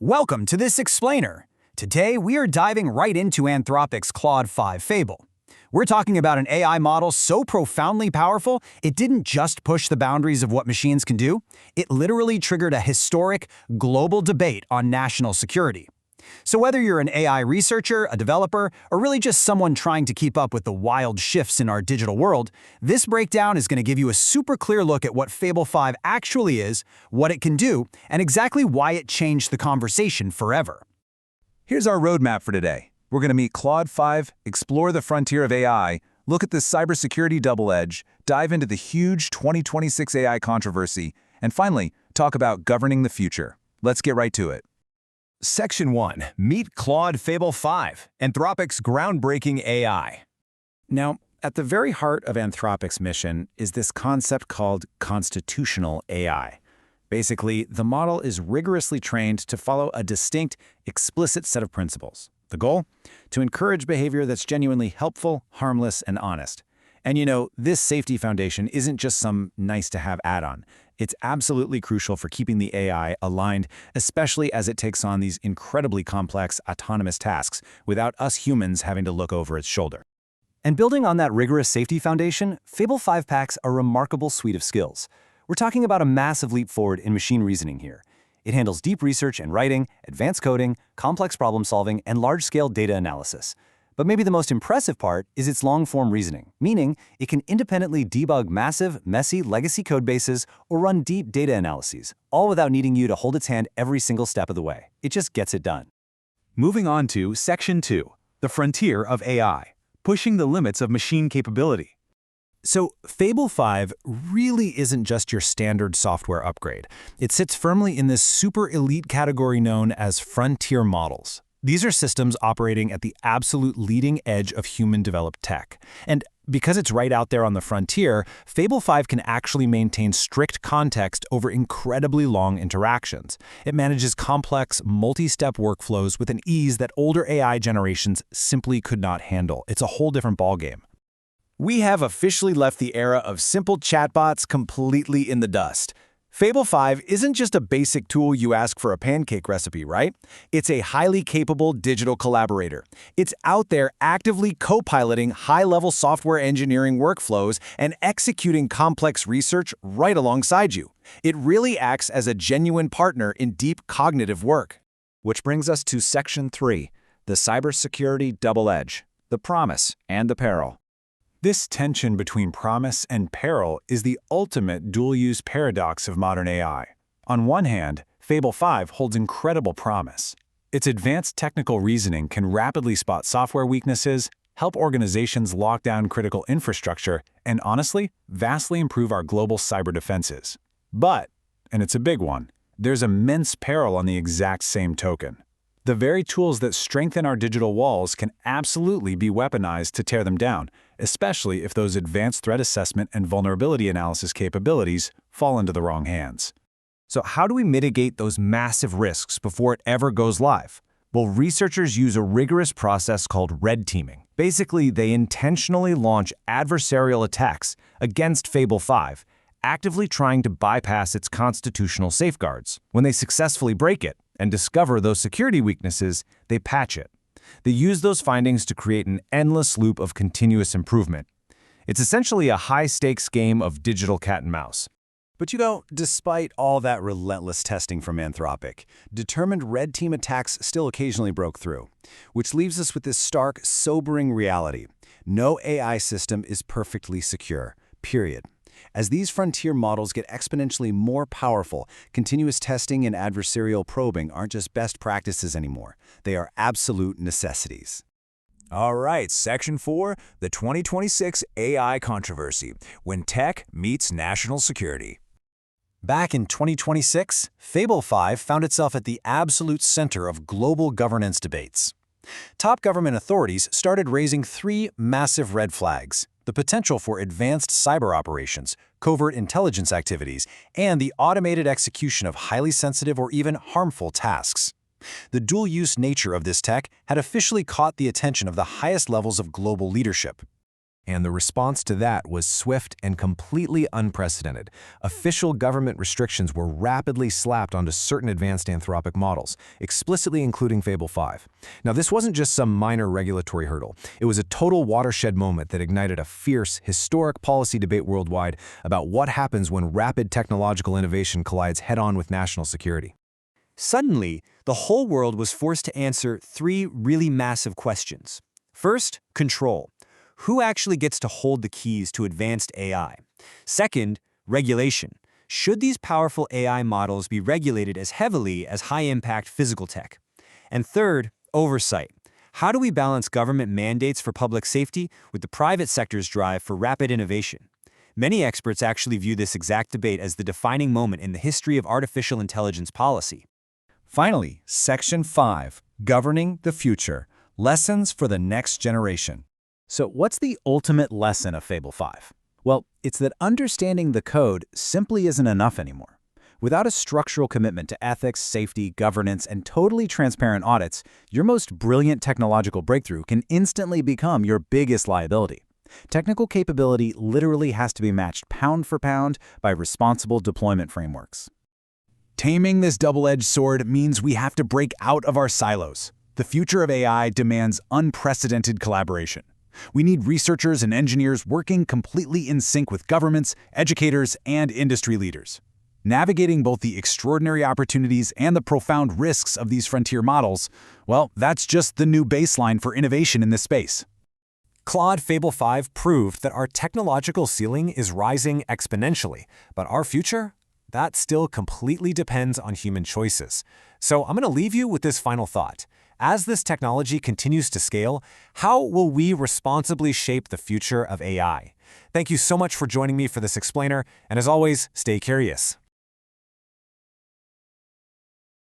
Welcome to this explainer. Today, we are diving right into Anthropic's Claude Fable. We're talking about an AI model so profoundly powerful, it didn't just push the boundaries of what machines can do, it literally triggered a historic, global debate on national security. So whether you're an AI researcher, a developer, or really just someone trying to keep up with the wild shifts in our digital world, this breakdown is going to give you a super clear look at what Fable 5 actually is, what it can do, and exactly why it changed the conversation forever. Here's our roadmap for today. We're going to meet Claude 5, explore the frontier of AI, look at the cybersecurity double edge, dive into the huge 2026 AI controversy, and finally, talk about governing the future. Let's get right to it. Section 1. Meet Claude Fable 5, Anthropic's groundbreaking AI. Now, at the very heart of Anthropic's mission is this concept called constitutional AI. Basically, the model is rigorously trained to follow a distinct, explicit set of principles. The goal? To encourage behavior that's genuinely helpful, harmless, and honest. And this safety foundation isn't just some nice-to-have add-on. It's absolutely crucial for keeping the AI aligned, especially as it takes on these incredibly complex, autonomous tasks without us humans having to look over its shoulder. And building on that rigorous safety foundation, Fable 5 packs a remarkable suite of skills. We're talking about a massive leap forward in machine reasoning here. It handles deep research and writing, advanced coding, complex problem solving, and large-scale data analysis. But maybe the most impressive part is its long-form reasoning, meaning it can independently debug massive, messy legacy code bases or run deep data analyses, all without needing you to hold its hand every single step of the way. It just gets it done. Moving on to Section 2, the frontier of AI, pushing the limits of machine capability. So, Fable 5 really isn't just your standard software upgrade. It sits firmly in this super elite category known as frontier models. These are systems operating at the absolute leading edge of human-developed tech. And because it's right out there on the frontier, Fable 5 can actually maintain strict context over incredibly long interactions. It manages complex, multi-step workflows with an ease that older AI generations simply could not handle. It's a whole different ballgame. We have officially left the era of simple chatbots completely in the dust. Fable 5 isn't just a basic tool you ask for a pancake recipe, right? It's a highly capable digital collaborator. It's out there actively co-piloting high-level software engineering workflows and executing complex research right alongside you. It really acts as a genuine partner in deep cognitive work. Which brings us to Section 3, the cybersecurity double edge, the promise and the peril. This tension between promise and peril is the ultimate dual-use paradox of modern AI. On one hand, Fable 5 holds incredible promise. Its advanced technical reasoning can rapidly spot software weaknesses, help organizations lock down critical infrastructure, and honestly, vastly improve our global cyber defenses. But, and it's a big one, there's immense peril on the exact same token. The very tools that strengthen our digital walls can absolutely be weaponized to tear them down, especially if those advanced threat assessment and vulnerability analysis capabilities fall into the wrong hands. So how do we mitigate those massive risks before it ever goes live? Well, researchers use a rigorous process called red teaming. Basically, they intentionally launch adversarial attacks against Fable 5, actively trying to bypass its constitutional safeguards. When they successfully break it and discover those security weaknesses, they patch it. They use those findings to create an endless loop of continuous improvement. It's essentially a high-stakes game of digital cat and mouse. But despite all that relentless testing from Anthropic, determined red team attacks still occasionally broke through, which leaves us with this stark, sobering reality. No AI system is perfectly secure, period. As these frontier models get exponentially more powerful, continuous testing and adversarial probing aren't just best practices anymore. They are absolute necessities. All right, Section 4, the 2026 AI controversy, when tech meets national security. Back in 2026, Fable 5 found itself at the absolute center of global governance debates. Top government authorities started raising three massive red flags: the potential for advanced cyber operations, covert intelligence activities, and the automated execution of highly sensitive or even harmful tasks. The dual-use nature of this tech had officially caught the attention of the highest levels of global leadership. And the response to that was swift and completely unprecedented. Official government restrictions were rapidly slapped onto certain advanced Anthropic models, explicitly including Fable 5. Now, this wasn't just some minor regulatory hurdle. It was a total watershed moment that ignited a fierce, historic policy debate worldwide about what happens when rapid technological innovation collides head-on with national security. Suddenly, the whole world was forced to answer three really massive questions. First, control. Who actually gets to hold the keys to advanced AI? Second, regulation. Should these powerful AI models be regulated as heavily as high-impact physical tech? And third, oversight. How do we balance government mandates for public safety with the private sector's drive for rapid innovation? Many experts actually view this exact debate as the defining moment in the history of artificial intelligence policy. Finally, Section 5, Governing the Future, Lessons for the Next Generation. So what's the ultimate lesson of Fable 5? Well, it's that understanding the code simply isn't enough anymore. Without a structural commitment to ethics, safety, governance, and totally transparent audits, your most brilliant technological breakthrough can instantly become your biggest liability. Technical capability literally has to be matched pound for pound by responsible deployment frameworks. Taming this double-edged sword means we have to break out of our silos. The future of AI demands unprecedented collaboration. We need researchers and engineers working completely in sync with governments, educators, and industry leaders. Navigating both the extraordinary opportunities and the profound risks of these frontier models, well, that's just the new baseline for innovation in this space. Claude Fable 5 proved that our technological ceiling is rising exponentially, but our future? That still completely depends on human choices. So I'm going to leave you with this final thought. As this technology continues to scale, how will we responsibly shape the future of AI? Thank you so much for joining me for this explainer, and as always, stay curious.